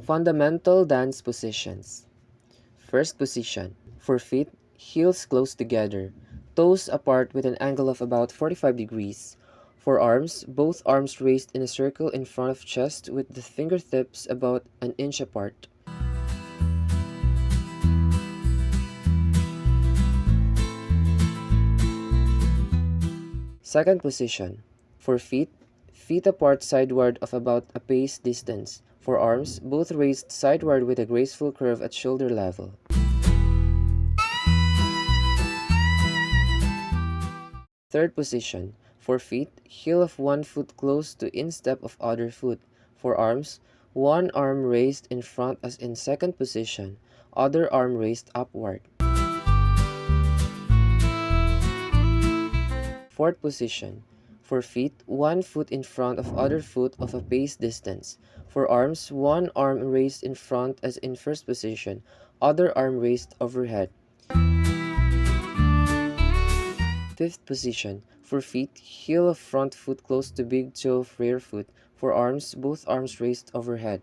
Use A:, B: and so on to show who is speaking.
A: Fundamental dance positions. First position. For feet, heels close together, toes apart with an angle of about 45 degrees. For arms, both arms raised in a circle in front of chest with the fingertips about an inch apart. Second position. For feet, feet apart sideward of about a pace distance. For arms, both raised sideward with a graceful curve at shoulder level. Third position. For feet, heel of one foot close to instep of other foot. For arms, one arm raised in front as in second position, other arm raised upward. Fourth position. For feet, one foot in front of other foot of a pace distance. For arms, one arm raised in front as in first position, other arm raised overhead. Fifth position. For feet, heel of front foot close to big toe of rear foot. For arms, both arms raised overhead.